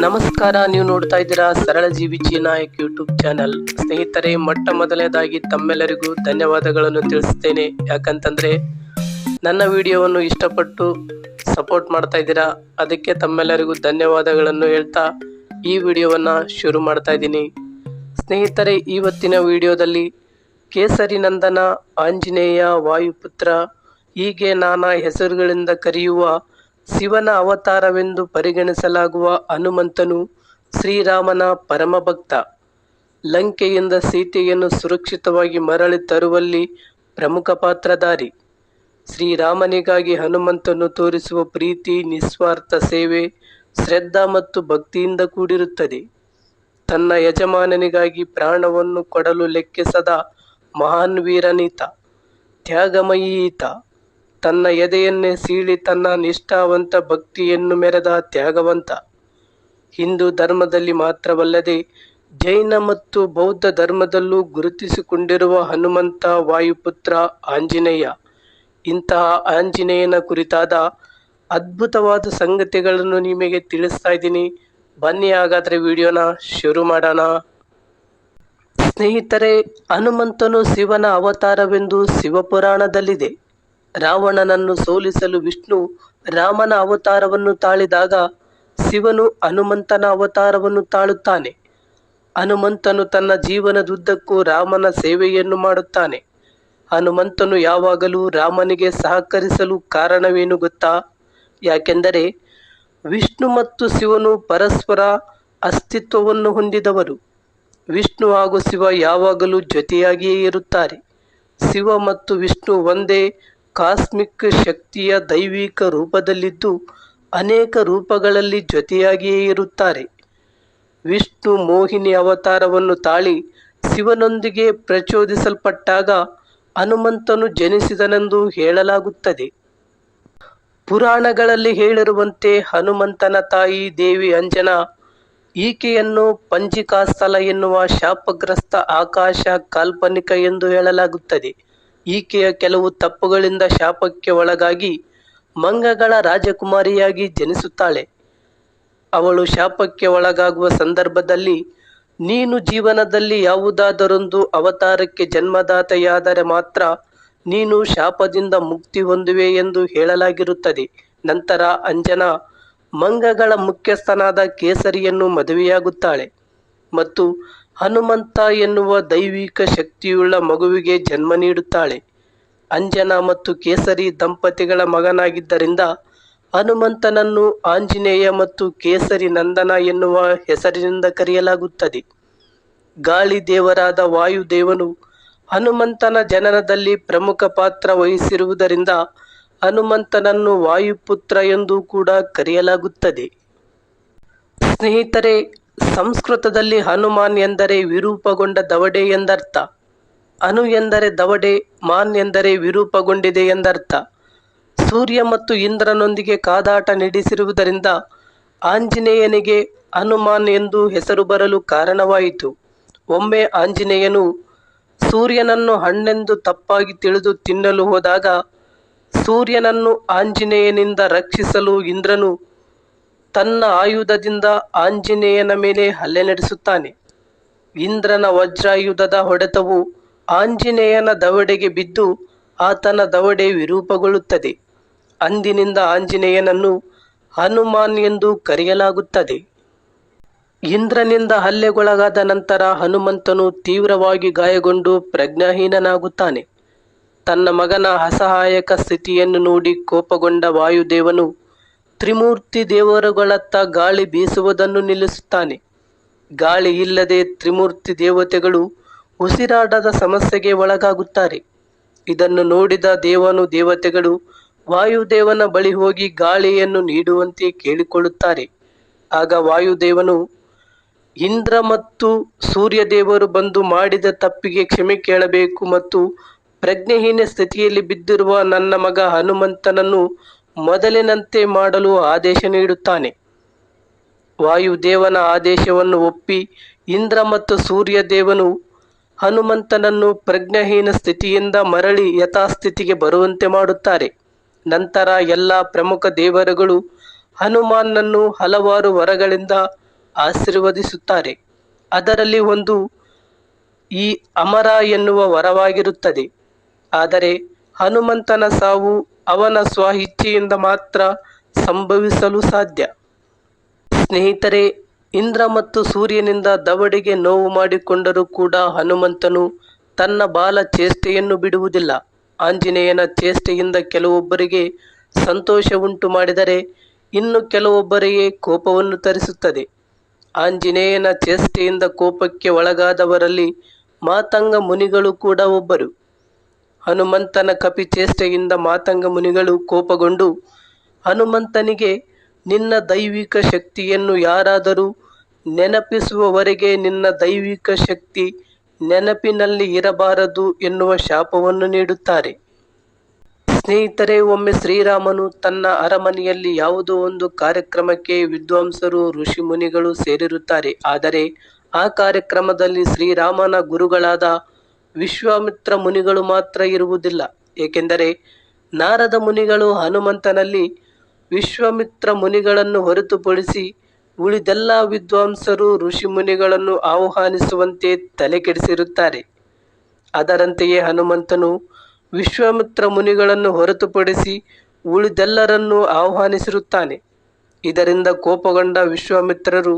ನಮಸ್ಕಾರ, ನೀವು ನೋಡ್ತಾ ಇದ್ದೀರಾ ಸರಳ ಜೀವಿ ಜಿ ನಾಯಕ್ ಯೂಟ್ಯೂಬ್ ಚಾನಲ್. ಸ್ನೇಹಿತರೆ, ಮೊಟ್ಟ ಮೊದಲನೇದಾಗಿ ತಮ್ಮೆಲ್ಲರಿಗೂ ಧನ್ಯವಾದಗಳನ್ನು ತಿಳಿಸ್ತೇನೆ. ಯಾಕಂತಂದ್ರೆ ನನ್ನ ವಿಡಿಯೋವನ್ನು ಇಷ್ಟಪಟ್ಟು ಸಪೋರ್ಟ್ ಮಾಡ್ತಾ ಇದ್ದೀರಾ, ಅದಕ್ಕೆ ತಮ್ಮೆಲ್ಲರಿಗೂ ಧನ್ಯವಾದಗಳನ್ನು ಹೇಳ್ತಾ ಈ ವಿಡಿಯೋವನ್ನ ಶುರು ಮಾಡ್ತಾ ಇದ್ದೀನಿ. ಸ್ನೇಹಿತರೆ, ಇವತ್ತಿನ ವಿಡಿಯೋದಲ್ಲಿ ಕೇಸರಿ ನಂದನ, ಆಂಜನೇಯ, ವಾಯುಪುತ್ರ ಹೀಗೆ ನಾನಾ ಹೆಸರುಗಳಿಂದ ಕರೆಯುವ ಶಿವನ ಅವತಾರವೆಂದು ಪರಿಗಣಿಸಲಾಗುವ ಹನುಮಂತನು ಶ್ರೀರಾಮನ ಪರಮಭಕ್ತ. ಲಂಕೆಯಿಂದ ಸೀತೆಯನ್ನು ಸುರಕ್ಷಿತವಾಗಿ ಮರಳಿ ತರುವಲ್ಲಿ ಪ್ರಮುಖ ಪಾತ್ರಧಾರಿ. ಶ್ರೀರಾಮನಿಗಾಗಿ ಹನುಮಂತನು ತೋರಿಸುವ ಪ್ರೀತಿ ನಿಸ್ವಾರ್ಥ ಸೇವೆ, ಶ್ರದ್ಧಾ ಮತ್ತು ಭಕ್ತಿಯಿಂದ ಕೂಡಿರುತ್ತದೆ. ತನ್ನ ಯಜಮಾನನಿಗಾಗಿ ಪ್ರಾಣವನ್ನು ಕೊಡಲು ಲೆಕ್ಕಿಸದ ಮಹಾನ್ ವೀರನೀತ, ತ್ಯಾಗಮಯೀ ಈತ. ತನ್ನ ಎದೆಯನ್ನೇ ಸೀಳಿ ತನ್ನ ನಿಷ್ಠಾವಂತ ಭಕ್ತಿಯನ್ನು ಮೆರೆದ ತ್ಯಾಗವಂತ. ಹಿಂದೂ ಧರ್ಮದಲ್ಲಿ ಮಾತ್ರವಲ್ಲದೆ ಜೈನ ಮತ್ತು ಬೌದ್ಧ ಧರ್ಮದಲ್ಲೂ ಗುರುತಿಸಿಕೊಂಡಿರುವ ಹನುಮಂತ, ವಾಯುಪುತ್ರ, ಆಂಜನೇಯ. ಇಂತಹ ಆಂಜನೇಯನ ಕುರಿತಾದ ಅದ್ಭುತವಾದ ಸಂಗತಿಗಳನ್ನು ನಿಮಗೆ ತಿಳಿಸ್ತಾ ಇದ್ದೀನಿ. ಬನ್ನಿ ಹಾಗಾದ್ರೆ ವಿಡಿಯೋನ ಶುರು ಮಾಡೋಣ. ಸ್ನೇಹಿತರೆ, ಹನುಮಂತನು ಶಿವನ ಅವತಾರವೆಂದು ಶಿವಪುರಾಣದಲ್ಲಿದೆ. ರಾವಣನನ್ನು ಸೋಲಿಸಲು ವಿಷ್ಣು ರಾಮನ ಅವತಾರವನ್ನು ತಾಳಿದಾಗ ಶಿವನು ಹನುಮಂತನ ಅವತಾರವನ್ನು ತಾಳುತ್ತಾನೆ. ಹನುಮಂತನು ತನ್ನ ಜೀವನದುದ್ದಕ್ಕೂ ರಾಮನ ಸೇವೆಯನ್ನು ಮಾಡುತ್ತಾನೆ. ಹನುಮಂತನು ಯಾವಾಗಲೂ ರಾಮನಿಗೆ ಸಹಕರಿಸಲು ಕಾರಣವೇನು ಗೊತ್ತಾ? ಯಾಕೆಂದರೆ ವಿಷ್ಣು ಮತ್ತು ಶಿವನು ಪರಸ್ಪರ ಅಸ್ತಿತ್ವವನ್ನು ಹೊಂದಿದವರು. ವಿಷ್ಣು ಹಾಗೂ ಶಿವ ಯಾವಾಗಲೂ ಜೊತೆಯಾಗಿಯೇ ಇರುತ್ತಾರೆ. ಶಿವ ಮತ್ತು ವಿಷ್ಣು ಒಂದೇ ಕಾಸ್ಮಿಕ್ ಶಕ್ತಿಯ ದೈವಿಕ ರೂಪದಲ್ಲಿದ್ದು ಅನೇಕ ರೂಪಗಳಲ್ಲಿ ಜೊತೆಯಾಗಿಯೇ ಇರುತ್ತಾರೆ. ವಿಷ್ಣು ಮೋಹಿನಿ ಅವತಾರವನ್ನು ತಾಳಿ ಶಿವನೊಂದಿಗೆ ಪ್ರಚೋದಿಸಲ್ಪಟ್ಟಾಗ ಹನುಮಂತನು ಜನಿಸಿದನೆಂದು ಹೇಳಲಾಗುತ್ತದೆ. ಪುರಾಣಗಳಲ್ಲಿ ಹೇಳಿರುವಂತೆ ಹನುಮಂತನ ತಾಯಿ ದೇವಿ ಅಂಜನಾ, ಈಕೆಯನ್ನು ಪಂಜಿಕಾಸ್ಥಲ ಎನ್ನುವ ಶಾಪಗ್ರಸ್ತ ಆಕಾಶ ಕಾಲ್ಪನಿಕ ಎಂದು ಹೇಳಲಾಗುತ್ತದೆ. ಈಕೆಯ ಕೆಲವು ತಪ್ಪುಗಳಿಂದ ಶಾಪಕ್ಕೆ ಒಳಗಾಗಿ ಮಂಗಗಳ ರಾಜಕುಮಾರಿಯಾಗಿ ಜನಿಸುತ್ತಾಳೆ. ಅವಳು ಶಾಪಕ್ಕೆ ಒಳಗಾಗುವ ಸಂದರ್ಭದಲ್ಲಿ ನೀನು ಜೀವನದಲ್ಲಿ ಯಾವುದಾದರೊಂದು ಅವತಾರಕ್ಕೆ ಜನ್ಮದಾತೆಯಾದರೆ ಮಾತ್ರ ನೀನು ಶಾಪದಿಂದ ಮುಕ್ತಿ ಹೊಂದುವೆ ಎಂದು ಹೇಳಲಾಗಿರುತ್ತದೆ. ನಂತರ ಅಂಜನಾ ಮಂಗಗಳ ಮುಖ್ಯಸ್ಥನಾದ ಕೇಸರಿಯನ್ನು ಮದುವೆಯಾಗುತ್ತಾಳೆ ಮತ್ತು ಹನುಮಂತ ಎನ್ನುವ ದೈವಿಕ ಶಕ್ತಿಯುಳ್ಳ ಮಗುವಿಗೆ ಜನ್ಮ ನೀಡುತ್ತಾಳೆ. ಅಂಜನಾ ಮತ್ತು ಕೇಸರಿ ದಂಪತಿಗಳ ಮಗನಾಗಿದ್ದರಿಂದ ಹನುಮಂತನನ್ನು ಆಂಜನೇಯ ಮತ್ತು ಕೇಸರಿ ನಂದನ ಎನ್ನುವ ಹೆಸರಿನಿಂದ ಕರೆಯಲಾಗುತ್ತದೆ. ಗಾಳಿ ದೇವರಾದ ವಾಯುದೇವನು ಹನುಮಂತನ ಜನನದಲ್ಲಿ ಪ್ರಮುಖ ಪಾತ್ರ ವಹಿಸಿರುವುದರಿಂದ ಹನುಮಂತನನ್ನು ವಾಯುಪುತ್ರ ಎಂದು ಕೂಡ ಕರೆಯಲಾಗುತ್ತದೆ. ಸ್ನೇಹಿತರೆ, ಸಂಸ್ಕೃತದಲ್ಲಿ ಹನುಮಾನ್ ಎಂದರೆ ವಿರೂಪಗೊಂಡ ದವಡೆ ಎಂದರ್ಥ. ಅನು ಎಂದರೆ ದವಡೆ, ಮಾನ್ ಎಂದರೆ ವಿರೂಪಗೊಂಡಿದೆ ಎಂದರ್ಥ. ಸೂರ್ಯ ಮತ್ತು ಇಂದ್ರನೊಂದಿಗೆ ಕಾದಾಟ ನಡೆಸಿರುವುದರಿಂದ ಆಂಜನೇಯನಿಗೆ ಹನುಮಾನ್ ಎಂದು ಹೆಸರು ಬರಲು ಕಾರಣವಾಯಿತು. ಒಮ್ಮೆ ಆಂಜನೇಯನು ಸೂರ್ಯನನ್ನು ಹಣ್ಣೆಂದು ತಪ್ಪಾಗಿ ತಿಳಿದು ತಿನ್ನಲು ಹೋದಾಗ ಸೂರ್ಯನನ್ನು ಆಂಜನೇಯನಿಂದ ರಕ್ಷಿಸಲು ಇಂದ್ರನು ತನ್ನ ಆಯುಧದಿಂದ ಆಂಜನೇಯನ ಮೇಲೆ ಹಲ್ಲೆ ನಡೆಸುತ್ತಾನೆ. ಇಂದ್ರನ ವಜ್ರಾಯುಧದ ಹೊಡೆತವು ಆಂಜನೇಯನ ದವಡೆಗೆ ಬಿದ್ದು ಆತನ ದವಡೆ ವಿರೂಪಗೊಳ್ಳುತ್ತದೆ. ಅಂದಿನಿಂದ ಆಂಜನೇಯನನ್ನು ಹನುಮಾನ್ ಎಂದು ಕರೆಯಲಾಗುತ್ತದೆ. ಇಂದ್ರನಿಂದ ಹಲ್ಲೆಗೊಳಗಾದ ನಂತರ ಹನುಮಂತನು ತೀವ್ರವಾಗಿ ಗಾಯಗೊಂಡು ಪ್ರಜ್ಞಾಹೀನನಾಗುತ್ತಾನೆ. ತನ್ನ ಮಗನ ಅಸಹಾಯಕ ಸ್ಥಿತಿಯನ್ನು ನೋಡಿ ಕೋಪಗೊಂಡ ವಾಯುದೇವನು ತ್ರಿಮೂರ್ತಿ ದೇವರುಗಳತ್ತ ಗಾಳಿ ಬೀಸುವುದನ್ನು ನಿಲ್ಲಿಸುತ್ತಾನೆ. ಗಾಳಿ ಇಲ್ಲದೆ ತ್ರಿಮೂರ್ತಿ ದೇವತೆಗಳು ಉಸಿರಾಟದ ಸಮಸ್ಯೆಗೆ ಒಳಗಾಗುತ್ತಾರೆ. ಇದನ್ನು ನೋಡಿದ ದೇವತೆಗಳು ವಾಯುದೇವನ ಬಳಿ ಹೋಗಿ ಗಾಳಿಯನ್ನು ನೀಡುವಂತೆ ಕೇಳಿಕೊಳ್ಳುತ್ತಾರೆ. ಆಗ ವಾಯುದೇವನು ಇಂದ್ರ ಮತ್ತು ಸೂರ್ಯದೇವರು ಬಂದು ಮಾಡಿದ ತಪ್ಪಿಗೆ ಕ್ಷಮೆ ಕೇಳಬೇಕು ಮತ್ತು ಪ್ರಜ್ಞೆಹೀನ ಸ್ಥಿತಿಯಲ್ಲಿ ಬಿದ್ದಿರುವ ನನ್ನ ಮಗ ಹನುಮಂತನನ್ನು ಮೊದಲಿನಂತೆ ಮಾಡಲು ಆದೇಶ ನೀಡುತ್ತಾನೆ. ವಾಯುದೇವನ ಆದೇಶವನ್ನು ಒಪ್ಪಿ ಇಂದ್ರ ಮತ್ತು ಸೂರ್ಯದೇವನು ಹನುಮಂತನನ್ನು ಪ್ರಜ್ಞಾಹೀನ ಸ್ಥಿತಿಯಿಂದ ಮರಳಿ ಯಥಾಸ್ಥಿತಿಗೆ ಬರುವಂತೆ ಮಾಡುತ್ತಾರೆ. ನಂತರ ಎಲ್ಲ ಪ್ರಮುಖ ದೇವರುಗಳು ಹನುಮಾನನನ್ನು ಹಲವಾರು ವರಗಳಿಂದ ಆಶೀರ್ವದಿಸುತ್ತಾರೆ. ಅದರಲ್ಲಿ ಒಂದು ಈ ಅಮರ ಎನ್ನುವ ವರವಾಗಿರುತ್ತದೆ. ಆದರೆ ಹನುಮಂತನ ಸಾವು ಅವನ ಸ್ವ ಇಚ್ಛೆಯಿಂದ ಮಾತ್ರ ಸಂಭವಿಸಲು ಸಾಧ್ಯ. ಸ್ನೇಹಿತರೆ, ಇಂದ್ರ ಮತ್ತು ಸೂರ್ಯನಿಂದ ದವಡೆಗೆ ನೋವು ಮಾಡಿಕೊಂಡರೂ ಕೂಡ ಹನುಮಂತನು ತನ್ನ ಬಾಲ ಚೇಷ್ಟೆಯನ್ನು ಬಿಡುವುದಿಲ್ಲ. ಆಂಜನೇಯನ ಚೇಷ್ಟೆಯಿಂದ ಕೆಲವೊಬ್ಬರಿಗೆ ಸಂತೋಷ ಉಂಟು ಮಾಡಿದರೆ ಇನ್ನು ಕೆಲವೊಬ್ಬರಿಗೆ ಕೋಪವನ್ನು ತರಿಸುತ್ತದೆ. ಆಂಜನೇಯನ ಚೇಷ್ಟೆಯಿಂದ ಕೋಪಕ್ಕೆ ಒಳಗಾದವರಲ್ಲಿ ಮಾತಂಗ ಮುನಿಗಳು ಕೂಡ ಒಬ್ಬರು. ಹನುಮಂತನ ಕಪಿ ಚೇಷ್ಟೆಯಿಂದ ಮಾತಂಗ ಮುನಿಗಳು ಕೋಪಗೊಂಡು ಹನುಮಂತನಿಗೆ, ನಿನ್ನ ದೈವಿಕ ಶಕ್ತಿಯನ್ನು ಯಾರಾದರೂ ನೆನಪಿಸುವವರೆಗೆ ನಿನ್ನ ದೈವಿಕ ಶಕ್ತಿ ನೆನಪಿನಲ್ಲಿ ಇರಬಾರದು ಎನ್ನುವ ಶಾಪವನ್ನು ನೀಡುತ್ತಾರೆ. ಸ್ನೇಹಿತರೆ, ಒಮ್ಮೆ ಶ್ರೀರಾಮನು ತನ್ನ ಅರಮನೆಯಲ್ಲಿ ಯಾವುದೋ ಒಂದು ಕಾರ್ಯಕ್ರಮಕ್ಕೆ ವಿದ್ವಾಂಸರು ಋಷಿ ಮುನಿಗಳು ಸೇರಿರುತ್ತಾರೆ. ಆದರೆ ಆ ಕಾರ್ಯಕ್ರಮದಲ್ಲಿ ಶ್ರೀರಾಮನ ಗುರುಗಳಾದ ವಿಶ್ವಾಮಿತ್ರ ಮುನಿಗಳು ಮಾತ್ರ ಇರುವುದಿಲ್ಲ. ಏಕೆಂದರೆ ನಾರದ ಮುನಿಗಳು ಹನುಮಂತನಲ್ಲಿ ವಿಶ್ವಾಮಿತ್ರ ಮುನಿಗಳನ್ನು ಹೊರತುಪಡಿಸಿ ಉಳಿದೆಲ್ಲ ವಿದ್ವಾಂಸರು ಋಷಿ ಮುನಿಗಳನ್ನು ಆಹ್ವಾನಿಸುವಂತೆ ತಲೆಕೆಡಿಸಿರುತ್ತಾರೆ. ಅದರಂತೆಯೇ ಹನುಮಂತನು ವಿಶ್ವಾಮಿತ್ರ ಮುನಿಗಳನ್ನು ಹೊರತುಪಡಿಸಿ ಉಳಿದೆಲ್ಲರನ್ನೂ ಆಹ್ವಾನಿಸಿರುತ್ತಾನೆ. ಇದರಿಂದ ಕೋಪಗೊಂಡ ವಿಶ್ವಾಮಿತ್ರರು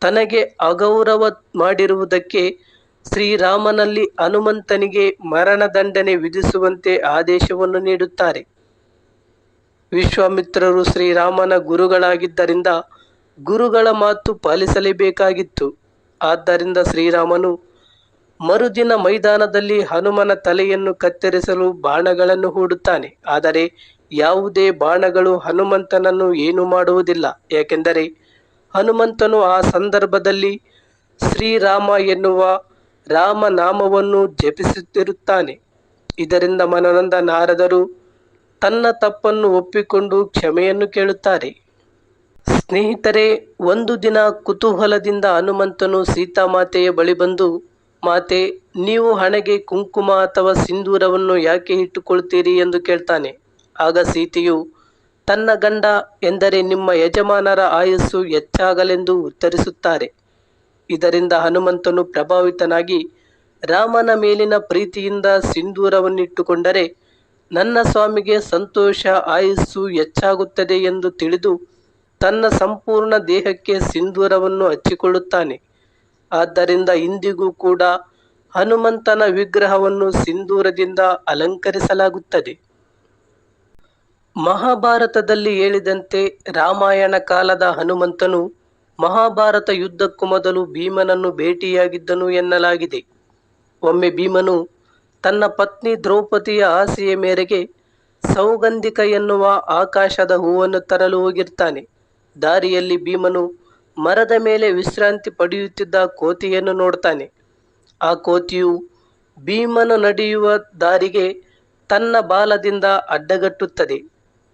ತನಗೆ ಅಗೌರವ ಮಾಡಿರುವುದಕ್ಕೆ ಶ್ರೀರಾಮನಲ್ಲಿ ಹನುಮಂತನಿಗೆ ಮರಣದಂಡನೆ ವಿಧಿಸುವಂತೆ ಆದೇಶವನ್ನು ನೀಡುತ್ತಾರೆ. ವಿಶ್ವಾಮಿತ್ರರು ಶ್ರೀರಾಮನ ಗುರುಗಳಾಗಿದ್ದರಿಂದ ಗುರುಗಳ ಮಾತು ಪಾಲಿಸಲೇಬೇಕಾಗಿತ್ತು. ಆದ್ದರಿಂದ ಶ್ರೀರಾಮನು ಮರುದಿನ ಮೈದಾನದಲ್ಲಿ ಹನುಮನ ತಲೆಯನ್ನು ಕತ್ತರಿಸಲು ಬಾಣಗಳನ್ನು ಹೂಡುತ್ತಾನೆ. ಆದರೆ ಯಾವುದೇ ಬಾಣಗಳು ಹನುಮಂತನನ್ನು ಏನು ಮಾಡುವುದಿಲ್ಲ. ಏಕೆಂದರೆ ಹನುಮಂತನು ಆ ಸಂದರ್ಭದಲ್ಲಿ ಶ್ರೀರಾಮ ಎನ್ನುವ ರಾಮನಾಮವನ್ನು ಜಪಿಸುತ್ತಿರುತ್ತಾನೆ. ಇದರಿಂದ ಮನನೊಂದ ನಾರದರು ತನ್ನ ತಪ್ಪನ್ನು ಒಪ್ಪಿಕೊಂಡು ಕ್ಷಮೆಯನ್ನು ಕೇಳುತ್ತಾರೆ. ಸ್ನೇಹಿತರೆ, ಒಂದು ದಿನ ಕುತೂಹಲದಿಂದ ಹನುಮಂತನು ಸೀತಾಮಾತೆಯ ಬಳಿ ಬಂದು, ಮಾತೆ, ನೀವು ಹಣೆಗೆ ಕುಂಕುಮ ಅಥವಾ ಸಿಂಧೂರವನ್ನು ಯಾಕೆ ಇಟ್ಟುಕೊಳ್ತೀರಿ ಎಂದು ಕೇಳ್ತಾನೆ. ಆಗ ಸೀತೆಯು ತನ್ನ ಗಂಡ ಎಂದರೆ ನಿಮ್ಮ ಯಜಮಾನರ ಆಯಸ್ಸು ಹೆಚ್ಚಾಗಲೆಂದು ಉತ್ತರಿಸುತ್ತಾರೆ. ಇದರಿಂದ ಹನುಮಂತನು ಪ್ರಭಾವಿತನಾಗಿ ರಾಮನ ಮೇಲಿನ ಪ್ರೀತಿಯಿಂದ ಸಿಂಧೂರವನ್ನಿಟ್ಟುಕೊಂಡರೆ ನನ್ನ ಸ್ವಾಮಿಗೆ ಸಂತೋಷ, ಆಯಸ್ಸು ಹೆಚ್ಚಾಗುತ್ತದೆ ಎಂದು ತಿಳಿದು ತನ್ನ ಸಂಪೂರ್ಣ ದೇಹಕ್ಕೆ ಸಿಂಧೂರವನ್ನು ಹಚ್ಚಿಕೊಳ್ಳುತ್ತಾನೆ. ಆದ್ದರಿಂದ ಇಂದಿಗೂ ಕೂಡ ಹನುಮಂತನ ವಿಗ್ರಹವನ್ನು ಸಿಂಧೂರದಿಂದ ಅಲಂಕರಿಸಲಾಗುತ್ತದೆ. ಮಹಾಭಾರತದಲ್ಲಿ ಹೇಳಿದಂತೆ ರಾಮಾಯಣ ಕಾಲದ ಹನುಮಂತನು ಮಹಾಭಾರತ ಯುದ್ಧಕ್ಕೂ ಮೊದಲು ಭೀಮನನ್ನು ಭೇಟಿಯಾಗಿದ್ದನು ಎನ್ನಲಾಗಿದೆ. ಒಮ್ಮೆ ಭೀಮನು ತನ್ನ ಪತ್ನಿ ದ್ರೌಪದಿಯ ಆಸೆಯ ಮೇರೆಗೆ ಸೌಗಂಧಿಕ ಎನ್ನುವ ಆಕಾಶದ ಹೂವನ್ನು ತರಲು ಹೋಗಿರ್ತಾನೆ. ದಾರಿಯಲ್ಲಿ ಭೀಮನು ಮರದ ಮೇಲೆ ವಿಶ್ರಾಂತಿ ಪಡೆಯುತ್ತಿದ್ದ ಕೋತಿಯನ್ನು ನೋಡ್ತಾನೆ. ಆ ಕೋತಿಯು ಭೀಮನು ನಡೆಯುವ ದಾರಿಗೆ ತನ್ನ ಬಾಲದಿಂದ ಅಡ್ಡಗಟ್ಟುತ್ತದೆ.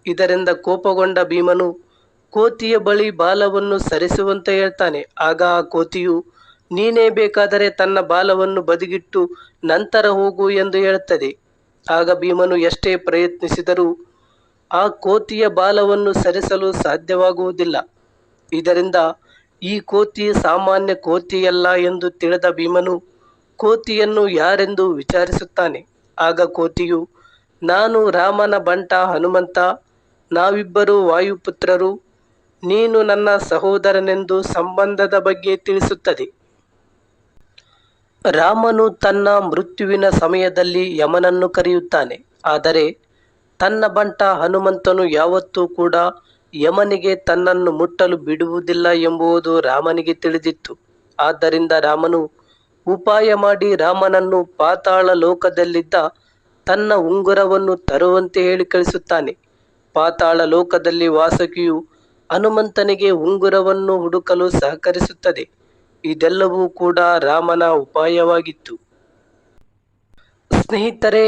ಇದರಿಂದ ಕೋಪಗೊಂಡ ಭೀಮನು ಕೋತಿಯ ಬಳಿ ಬಾಲವನ್ನು ಸರಿಸುವಂತೆ ಹೇಳ್ತಾನೆ. ಆಗ ಆ ಕೋತಿಯು, ನೀನೇ ಬೇಕಾದರೆ ತನ್ನ ಬಾಲವನ್ನು ಬದಿಗಿಟ್ಟು ನಂತರ ಹೋಗು ಎಂದು ಹೇಳುತ್ತದೆ. ಆಗ ಭೀಮನು ಎಷ್ಟೇ ಪ್ರಯತ್ನಿಸಿದರೂ ಆ ಕೋತಿಯ ಬಾಲವನ್ನು ಸರಿಸಲು ಸಾಧ್ಯವಾಗುವುದಿಲ್ಲ. ಇದರಿಂದ ಈ ಕೋತಿ ಸಾಮಾನ್ಯ ಕೋತಿಯಲ್ಲ ಎಂದು ತಿಳಿದ ಭೀಮನು ಕೋತಿಯನ್ನು ಯಾರೆಂದು ವಿಚಾರಿಸುತ್ತಾನೆ. ಆಗ ಕೋತಿಯು, ನಾನು ರಾಮನ ಬಂಟ ಹನುಮಂತ, ನಾವಿಬ್ಬರು ವಾಯುಪುತ್ರರು, ನೀನು ನನ್ನ ಸಹೋದರನೆಂದು ಸಂಬಂಧದ ಬಗ್ಗೆ ತಿಳಿಸುತ್ತದೆ. ರಾಮನು ತನ್ನ ಮೃತ್ಯುವಿನ ಸಮಯದಲ್ಲಿ ಯಮನನ್ನು ಕರೆಯುತ್ತಾನೆ. ಆದರೆ ತನ್ನ ಬಂಟ ಹನುಮಂತನು ಯಾವತ್ತೂ ಕೂಡ ಯಮನಿಗೆ ತನ್ನನ್ನು ಮುಟ್ಟಲು ಬಿಡುವುದಿಲ್ಲ ಎಂಬುದು ರಾಮನಿಗೆ ತಿಳಿದಿತ್ತು. ಆದ್ದರಿಂದ ರಾಮನು ಉಪಾಯ ಮಾಡಿ ರಾಮನನ್ನು ಪಾತಾಳ ಲೋಕದಲ್ಲಿದ್ದ ತನ್ನ ಉಂಗುರವನ್ನು ತರುವಂತೆ ಹೇಳಿ ಕಳಿಸುತ್ತಾನೆ. ಪಾತಾಳ ಲೋಕದಲ್ಲಿ ವಾಸುಕಿಯು ಹನುಮಂತನಿಗೆ ಉಂಗುರವನ್ನು ಹುಡುಕಲು ಸಹಕರಿಸುತ್ತದೆ. ಇದೆಲ್ಲವೂ ಕೂಡ ರಾಮನ ಉಪಾಯವಾಗಿತ್ತು. ಸ್ನೇಹಿತರೆ,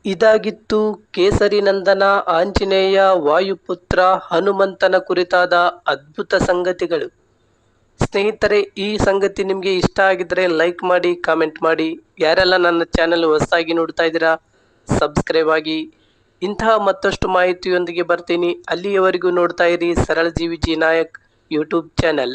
ಇದಾಗಿತ್ತು ಕೇಸರಿ ನಂದನ ಆಂಜನೇಯ ವಾಯುಪುತ್ರ ಹನುಮಂತನ ಕುರಿತಾದ ಅದ್ಭುತ ಸಂಗತಿಗಳು. ಸ್ನೇಹಿತರೆ, ಈ ಸಂಗತಿ ನಿಮಗೆ ಇಷ್ಟ ಆಗಿದ್ರೆ ಲೈಕ್ ಮಾಡಿ, ಕಾಮೆಂಟ್ ಮಾಡಿ. ಯಾರೆಲ್ಲ ನನ್ನ ಚಾನೆಲ್ ಹೊಸದಾಗಿ ನೋಡ್ತಾ ಇದ್ದೀರಾ ಸಬ್ಸ್ಕ್ರೈಬ್ ಆಗಿ. ಇಂತಹ ಮತ್ತಷ್ಟು ಮಾಹಿತಿಯೊಂದಿಗೆ ಬರ್ತೀನಿ. ಅಲ್ಲಿಯವರೆಗೂ ನೋಡ್ತಾ ಇರಿ ಸರಳ ಜೀವಿ ಜಿ ನಾಯಕ್ ಯೂಟ್ಯೂಬ್ ಚಾನೆಲ್.